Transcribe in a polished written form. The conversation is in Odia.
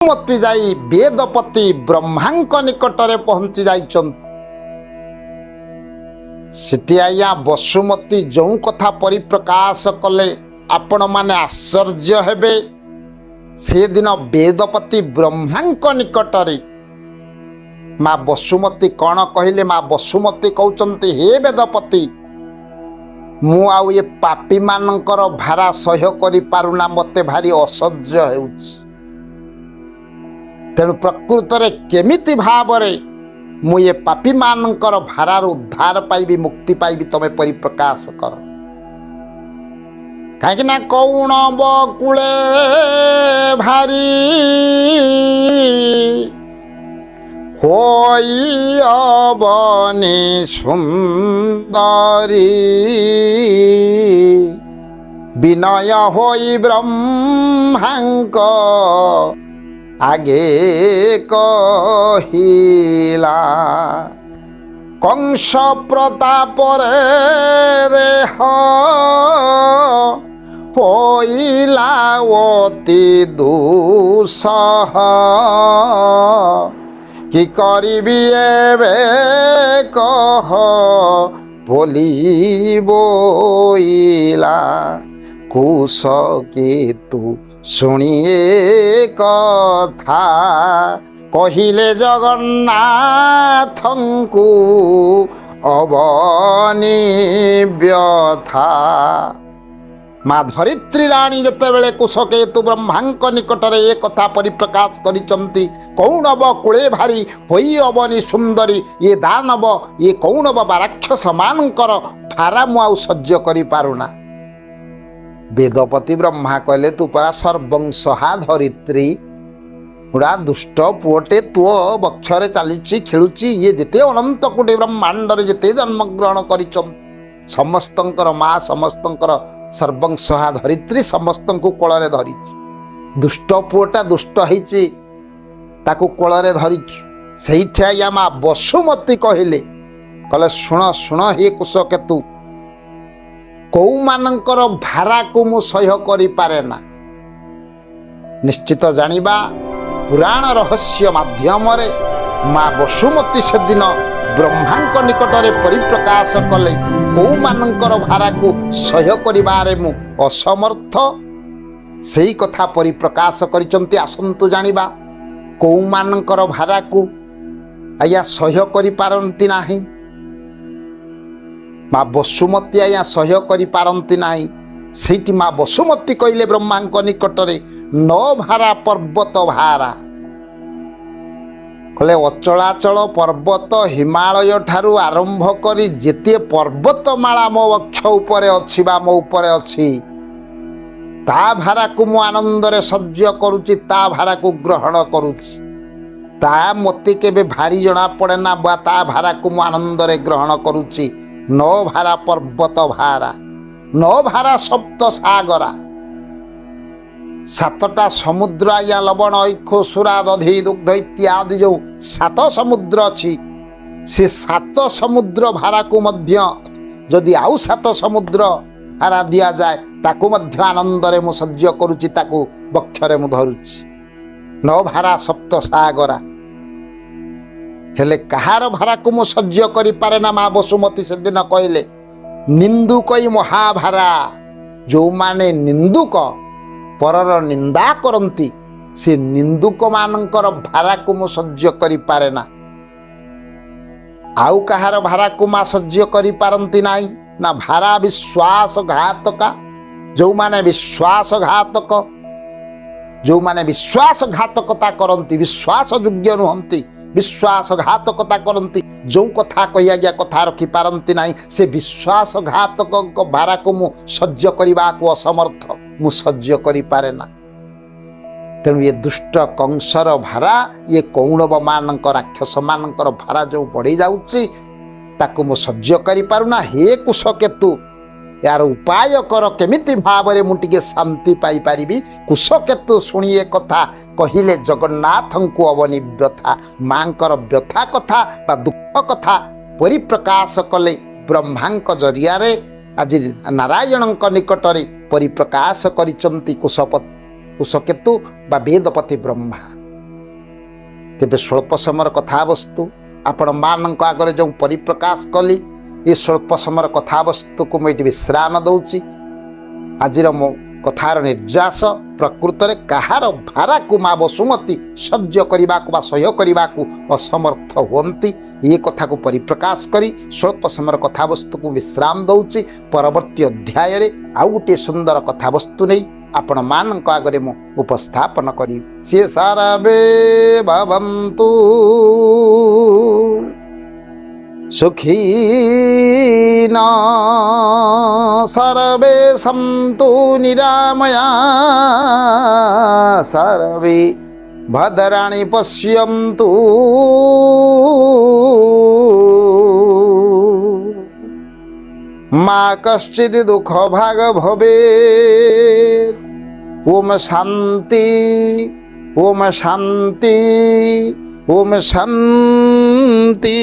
ବସୁମତୀ ଯାଇ ବେଦପତି ବ୍ରହ୍ମାଙ୍କ ନିକଟରେ ପହଞ୍ଚି ଯାଇଛନ୍ତି। ସେଠି ଆଜ୍ଞା ବସୁମତୀ ଯେଉଁ କଥା ପରିପ୍ରକାଶ କଲେ ଆପଣ ମାନେ ଆଶ୍ଚର୍ଯ୍ୟ ହେବେ। ସେଦିନ ବେଦପତି ବ୍ରହ୍ମାଙ୍କ ନିକଟରେ ମା ବସୁମତୀ କ'ଣ କହିଲେ? ମା ବସୁମତୀ କହୁଛନ୍ତି, ହେ ବେଦପତି, ମୁଁ ଆଉ ଏ ପାପୀମାନଙ୍କର ଭାରା ସହ୍ୟ କରିପାରୁନା, ମୋତେ ଭାରି ଅସହ୍ୟ ହେଉଛି। ତେଣୁ ପ୍ରକୃତରେ କେମିତି ଭାବରେ ମୁଁ ଏ ପାପୀମାନଙ୍କର ଭାରାରୁ ଉଦ୍ଧାର ପାଇବି, ମୁକ୍ତି ପାଇବି, ତମେ ପରିପ୍ରକାଶ କର। କାହିଁକି ନା କୌଣବ କୂଳେ ଭାରି ହୋଇ ଅବନି ସୁନ୍ଦରୀ, ବିନୟ ହୋଇ ବ୍ରହ୍ମାଙ୍କ ଆଗେ କହିଲା, କଂସ ପ୍ରତାପରେ ଦେହ ହୋଇଲା ଅତି ଦୁଃସହ, କି କରିବି ଏବେ କହ ବୋଲି ବୋଇଲା। କୁଶ କେତୁ ଶୁଣିଏ କଥା କହିଲେ ଜଗନ୍ନାଥଙ୍କୁ ଅବନି ବ୍ୟଥା। ମା ଧରିତ୍ରୀ ରାଣୀ ଯେତେବେଳେ କୁଶକେତୁ ବ୍ରହ୍ମାଙ୍କ ନିକଟରେ ଏ କଥା ପରିପ୍ରକାଶ କରିଛନ୍ତି, କୌଣବ କୂଳେ ଭାରି ହୋଇ ଅବନି ସୁନ୍ଦରୀ, ଇଏ ଦାନବ, ଇଏ କୌଣବ ବା ରାକ୍ଷସମାନଙ୍କର ଭାରା ମୁଁ ଆଉ ସହ୍ୟ କରିପାରୁନା। ବେଦପତି ବ୍ରହ୍ମା କହିଲେ, ତୁ ପରା ସର୍ବଂସହା ଧରିତ୍ରୀ, ପୁରା ଦୁଷ୍ଟ ପୁଅଟେ, ତୋ ବକ୍ଷରେ ଚାଲିଛି ଖେଳୁଛି। ଇଏ ଯେତେ ଅନନ୍ତ କୋଟି ବ୍ରହ୍ମାଣ୍ଡରେ ଯେତେ ଜନ୍ମଗ୍ରହଣ କରିଛନ୍ତି ସମସ୍ତଙ୍କର ମା, ସମସ୍ତଙ୍କର ସର୍ବଂସହା ଧରିତ୍ରୀ, ସମସ୍ତଙ୍କୁ କୋଳରେ ଧରିଛି। ଦୁଷ୍ଟ ପୁଅଟା ଦୁଷ୍ଟ ହେଇଛି, ତାକୁ କୋଳରେ ଧରିଛୁ। ସେଇଠି ଆଜ୍ଞା ମା ବସୁମତୀ କହିଲେ, ଶୁଣ ଶୁଣ ହେ କୁଶକେତୁ, କୋଉମାନଙ୍କର ଭାରାକୁ ମୁଁ ସହ୍ୟ କରିପାରେ ନା। ନିଶ୍ଚିତ ଜାଣିବା ପୁରାଣ ରହସ୍ୟ ମାଧ୍ୟମରେ ମା ବସୁମତୀ ସେଦିନ ବ୍ରହ୍ମାଙ୍କ ନିକଟରେ ପରିପ୍ରକାଶ କଲେ, କୋଉମାନଙ୍କର ଭାରାକୁ ସହ୍ୟ କରିବାରେ ମୁଁ ଅସମର୍ଥ, ସେଇ କଥା ପରିପ୍ରକାଶ କରିଛନ୍ତି। ଆସନ୍ତୁ ଜାଣିବା କୋଉମାନଙ୍କର ଭାରାକୁ ଆଜ୍ଞା ସହ୍ୟ କରିପାରନ୍ତି ନାହିଁ। ମା ବସୁମତୀ ଆଜ୍ଞା ସହ୍ୟ କରିପାରନ୍ତି ନାହିଁ। ସେଇଠି ମା ବସୁମତୀ କହିଲେ ବ୍ରହ୍ମାଙ୍କ ନିକଟରେ, ନ ଭାରା ପର୍ବତ ଭାରା। କହିଲେ ଅଚଳାଚଳ ପର୍ବତ ହିମାଳୟ ଠାରୁ ଆରମ୍ଭ କରି ଯେତେ ପର୍ବତମାଳା ମୋ ବକ୍ଷ ଉପରେ ଅଛି ବା ମୋ ଉପରେ ଅଛି, ତା ଭାରାକୁ ମୁଁ ଆନନ୍ଦରେ ସହ୍ୟ କରୁଛି, ତା ଭାରାକୁ ଗ୍ରହଣ କରୁଛି। ତା ମୋତେ କେବେ ଭାରି ଜଣା ପଡ଼େ ନା, ବା ତା ଭାରାକୁ ମୁଁ ଆନନ୍ଦରେ ଗ୍ରହଣ କରୁଛି। ନ ଭାରା ପର୍ବତ ଭାରା, ନ ଭାରା ସପ୍ତ ସାଗରା, ସାତଟା ସମୁଦ୍ର ଆଜ୍ଞା, ଲବଣ ଐକ୍ଷ ସୁରା ଦଧି ଦୁଗ୍ଧ ଇତ୍ୟାଦି ଯେଉଁ 7 ସମୁଦ୍ର ଅଛି, ସେ 7 ସମୁଦ୍ର ଭାରାକୁ ମଧ୍ୟ ଯଦି ଆଉ 7 ସମୁଦ୍ର ଭାରା ଦିଆଯାଏ, ତାକୁ ମଧ୍ୟ ଆନନ୍ଦରେ ମୁଁ ସହ୍ୟ କରୁଛି, ତାକୁ ବକ୍ଷରେ ମୁଁ ଧରୁଛି। ନ ଭାରା ସପ୍ତ ସାଗରା। ହେଲେ କାହାର ଭାରାକୁ ମୁଁ ସହ୍ୟ କରିପାରେ ନା? ମା ବସୁମତୀ ସେଦିନ କହିଲେ, ନିନ୍ଦୁକଇ ମହାଭାରା। ଯେଉଁମାନେ ନିନ୍ଦୁକ, ପରର ନିନ୍ଦା କରନ୍ତି, ସେ ନିନ୍ଦୁକ ମାନଙ୍କର ଭାରାକୁ ମୁଁ ସହ୍ୟ କରିପାରେ ନା। ଆଉ କାହାର ଭାରାକୁ ମା ସହ୍ୟ କରିପାରନ୍ତି ନାହିଁ ନା? ଭାରା ବିଶ୍ୱାସଘାତକା। ଯେଉଁମାନେ ବିଶ୍ୱାସଘାତକ, ଯେଉଁମାନେ ବିଶ୍ୱାସଘାତକତା କରନ୍ତି, ବିଶ୍ୱାସ ଯୋଗ୍ୟ ନୁହନ୍ତି, ବିଶ୍ୱାସଘାତକତା କରନ୍ତି, ଯେଉଁ କଥା କହି ଆଜ୍ଞା କଥା ରଖିପାରନ୍ତି ନାହିଁ, ସେ ବିଶ୍ୱାସଘାତକଙ୍କ ଭାରାକୁ ମୁଁ ସହ୍ୟ କରିବାକୁ ଅସମର୍ଥ, ମୁଁ ସହ୍ୟ କରିପାରେ ନା। ତେଣୁ ଏ ଦୁଷ୍ଟ କଂସର ଭାରା, ଇଏ କୌଣବ ମାନଙ୍କ ରାକ୍ଷସମାନଙ୍କର ଭାରା ଯେଉଁ ବଢ଼ି ଯାଉଛି, ତାକୁ ମୁଁ ସହ୍ୟ କରିପାରୁନା। ହେ କୁଶକେତୁ, यार उपाय कर केमिति भावरे मु टिके शांति पाई पारिबी। कुशकेतु शुणी ए कथा कहिले जगन्नाथ को अवनी व्यथा मांकर व्यथा कथा बा दुख कथा परिप्रकाश कले ब्रह्मांक जरिया रे आज नारायण निकट में परिप्रकाश करिचंती कुशकेतु बा वेदपति ब्रह्मा। ତେବେ ସ୍ୱଳ୍ପ ସମୟର କଥାବସ୍ତୁ ଆପଣମାନଙ୍କ ଆଗରେ ଯେଉଁ ପରିପ୍ରକାଶ କଲି, ଏ ସ୍ୱଳ୍ପ ସମୟର କଥାବସ୍ତୁକୁ ମୁଁ ଏଠି ବିଶ୍ରାମ ଦେଉଛି। ଆଜିର ମୋ କଥାର ନିର୍ଯାସ ପ୍ରକୃତରେ କାହାର ଭାରାକୁ ମା ବସୁମତୀ ସହ୍ୟ କରିବାକୁ ବା ସହ୍ୟ କରିବାକୁ ଅସମର୍ଥ ହୁଅନ୍ତି, ଏ କଥାକୁ ପରିପ୍ରକାଶ କରି ସ୍ୱଳ୍ପ ସମୟର କଥାବସ୍ତୁକୁ ବିଶ୍ରାମ ଦେଉଛି। ପରବର୍ତ୍ତୀ ଅଧ୍ୟାୟରେ ଆଉ ଗୋଟିଏ ସୁନ୍ଦର କଥାବସ୍ତୁ ନେଇ ଆପଣମାନଙ୍କ ଆଗରେ ମୁଁ ଉପସ୍ଥାପନ କରିବି। ସିଏ ସାରବେ ଭବନ୍ତୁ ସୁଖୀନା ସର୍ବେ ସନ୍ତୁ ନିରାମୟା ସର୍ବେ ଭଦ୍ରାଣୀ ପଶ୍ୟନ୍ତୁ ମା କଶ୍ଚିତ୍ ଦୁଃଖ ଭାଗ ଭବେତ୍। ଓମ୍ ଶାନ୍ତି, ଓମ୍ ଶାନ୍ତି, ଓମ୍ ଶାନ୍ତି।